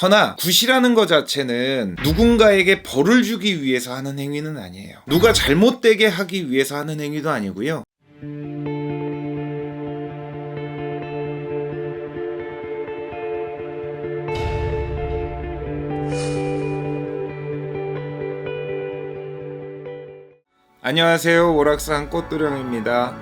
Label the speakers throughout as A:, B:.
A: 허나 굿이라는 것 자체는 누군가에게 벌을 주기 위해서 하는 행위는 아니에요. 누가 잘못되게 하기 위해서 하는 행위도 아니고요. 안녕하세요. 오락산 꽃도령입니다.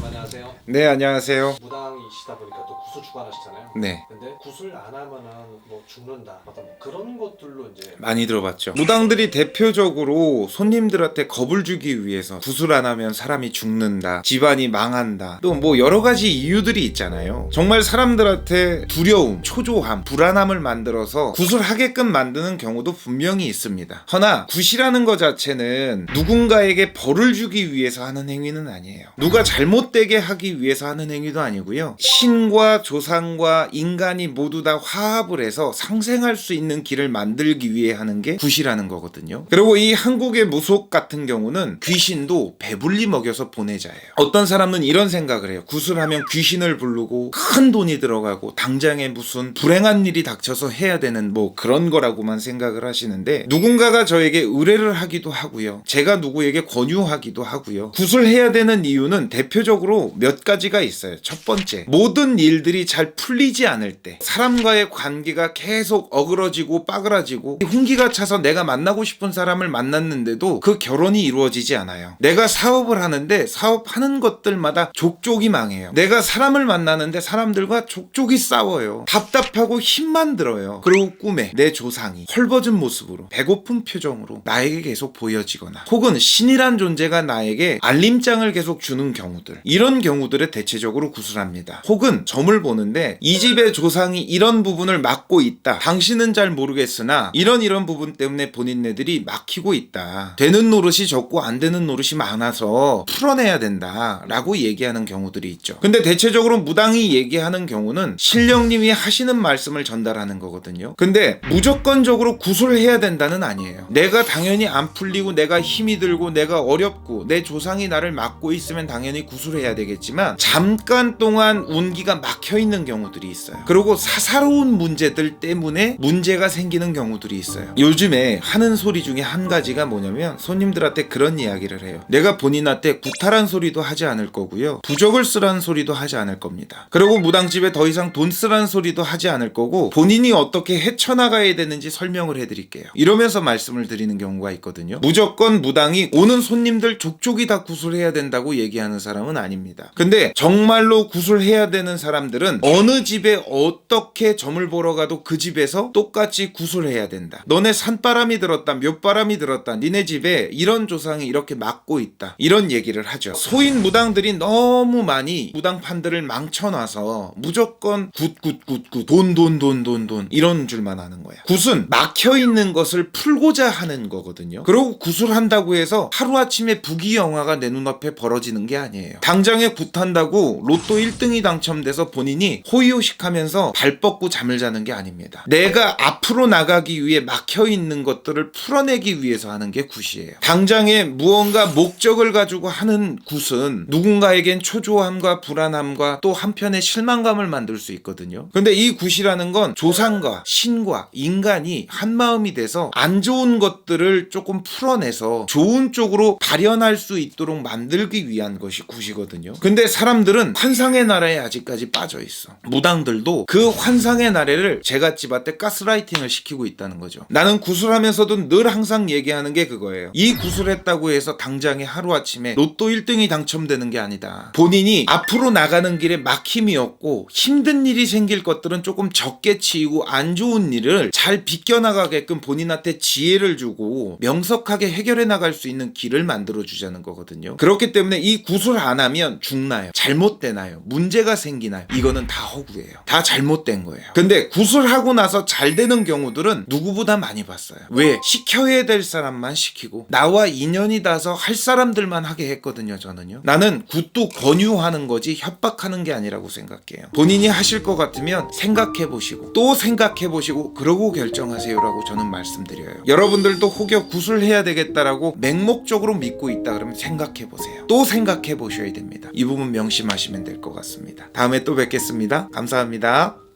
B: 안녕하세요.
A: 네, 안녕하세요.
B: 무당이시다 보니까 또 구슬 주관하시잖아요.
A: 네,
B: 근데 구슬 안 하면은 뭐 죽는다. 어떤 뭐 그런 것들로 이제
A: 많이 들어봤죠. 무당들이 대표적으로 손님들한테 겁을 주기 위해서 구슬 안 하면 사람이 죽는다, 집안이 망한다, 또 뭐 여러 가지 이유들이 있잖아요. 정말 사람들한테 두려움, 초조함, 불안함을 만들어서 구슬하게끔 만드는 경우도 분명히 있습니다. 허나 굿이라는 것 자체는 누군가에게 벌을 주기 위해서 하는 행위는 아니에요. 누가 잘못되게 하기 위해서 하는 행위도 아니고요. 신과 조상과 인간이 모두 다 화합을 해서 상생할 수 있는 길을 만들기 위해 하는 게 굿이라는 거거든요. 그리고 이 한국의 무속 같은 경우는 귀신도 배불리 먹여서 보내자예요. 어떤 사람은 이런 생각을 해요. 굿을 하면 귀신을 부르고 큰 돈이 들어가고 당장에 무슨 불행한 일이 닥쳐서 해야 되는 뭐 그런 거라고만 생각을 하시는데, 누군가가 저에게 의뢰를 하기도 하고요. 제가 누구에게 권유하기도 하고요. 굿을 해야 되는 이유는 대표적으로 몇 가지가 있어요. 첫 번째, 모든 일들이 잘 풀리지 않을 때, 사람과의 관계가 계속 어그러지고 빠그라지고 훈기가 차서 내가 만나고 싶은 사람을 만났는데도 그 결혼이 이루어지지 않아요. 내가 사업을 하는데 사업하는 것들마다 족족이 망해요. 내가 사람을 만나는데 사람들과 족족이 싸워요. 답답하고 힘만 들어요. 그리고 꿈에 내 조상이 헐벗은 모습으로 배고픈 표정으로 나에게 계속 보여지거나, 혹은 신이란 존재가 나에게 알림장을 계속 주는 경우들, 이런 경우들에 대체적으로 구슬합니다. 혹은 점을 보는데 이 집의 조상이 이런 부분을 막고 있다, 당신은 잘 모르겠으나 이런 부분 때문에 본인네들이 막히고 있다, 되는 노릇이 적고 안 되는 노릇이 많아서 풀어내야 된다 라고 얘기하는 경우들이 있죠. 근데 대체적으로 무당이 얘기하는 경우는 신령님이 하시는 말씀을 전달하는 거거든요. 근데 무조건적으로 구슬해야 된다는 아니에요. 내가 당연히 안 풀리고 내가 힘이 들고 내가 어렵고 내 조상이 나를 막고 있으면 당연히 구슬해야 되겠지만, 잠깐 동안 운기가 막혀 있는 경우들이 있어요. 그리고 사사로운 문제들 때문에 문제가 생기는 경우들이 있어요. 요즘에 하는 소리 중에 한 가지가 뭐냐면, 손님들한테 그런 이야기를 해요. 내가 본인한테 구타란 소리도 하지 않을 거고요, 부적을 쓰라는 소리도 하지 않을 겁니다. 그리고 무당집에 더 이상 돈 쓰라는 소리도 하지 않을 거고, 본인이 어떻게 헤쳐나가야 되는지 설명을 해드릴게요, 이러면서 말씀을 드리는 경우가 있거든요. 무조건 무당이 오는 손님들 족족이 다 구슬해야 된다고 얘기하는 사람은 아닙니다. 근데 정말로 구슬해야 되는 사람들은 어느 집에 어떻게 점을 보러 가도 그 집에서 똑같이 구슬해야 된다. 너네 산바람이 들었다, 묘바람이 들었다, 니네 집에 이런 조상이 이렇게 막고 있다, 이런 얘기를 하죠. 소인 무당들이 너무 많이 무당판들을 망쳐놔서 무조건 굿 돈 이런 줄만 아는 거야. 굿은 막혀있는 것을 풀고자 하는 거거든요. 그리고 굿을 한다고 해서 하루아침에 부귀영화가 내 눈앞에 벌어지는 게 아니에요. 당장에 굿한다고 로또 1등이 당첨돼서 본인이 호의호식하면서 발 뻗고 잠을 자는 게 아닙니다. 내가 앞으로 나가기 위해 막혀있는 것들을 풀어내기 위해서 하는 게 굿이에요. 당장에 무언가 목적을 가지고 하는 굿은 누군가에겐 초조함과 불안함과 또 한편의 실망감을 만들 수 있거든요. 근데 이 굿이라는 건 조상과 신과 인간이 한마음이 돼서 안 좋은 것들을 조금 풀어내서 좋은 쪽으로 발현할 수 있도록 만들기 위한 것이 굿이거든요. 근데 사람들은 환상의 나라에 아직까지 빠져 있어. 무당들도 그 환상의 나라를 제갓집한테 가스라이팅을 시키고 있다는 거죠. 나는 구슬하면서도 늘 항상 얘기하는 게 그거예요. 이 구슬했다고 해서 당장에 하루아침에 로또 1등이 당첨되는 게 아니다. 본인이 앞으로 나가는 길에 막힘이 없고 힘든 일이 생길 것들은 조금 적게 치이고 안 좋은 일을 잘 비껴나가게끔 본인한테 지혜를 주고 명석하게 해결해 나갈 수 있는 길을 만들어 주자는 거거든요. 그렇기 때문에 이 구슬 안 하면 죽나요? 잘못되나요? 문제가 생기나요? 이거는 다 허구예요. 다 잘못된 거예요. 근데 구슬하고 나서 잘 되는 경우들은 누구보다 많이 봤어요. 왜? 시켜야 될 사람만 시키고 나와 인연이 닿아서 할 사람들만 하게 했거든요. 저는요. 나는 굿도 권유하는 거지 협박하는 게 아니라고 생각해요. 본인이 하실 것 같으면 생각해 보시고 또 생각해 보시고 그러고 결정하세요라고 저는 말씀드려요. 여러분들도 혹여 구슬해야 되겠다라고 맹목적으로 믿고 있다 그러면 생각해 보세요. 또 생각해 보셔야 됩니다. 이 부분 명심하시면 될 것 같습니다. 다음에 또 뵙겠습니다. 감사합니다.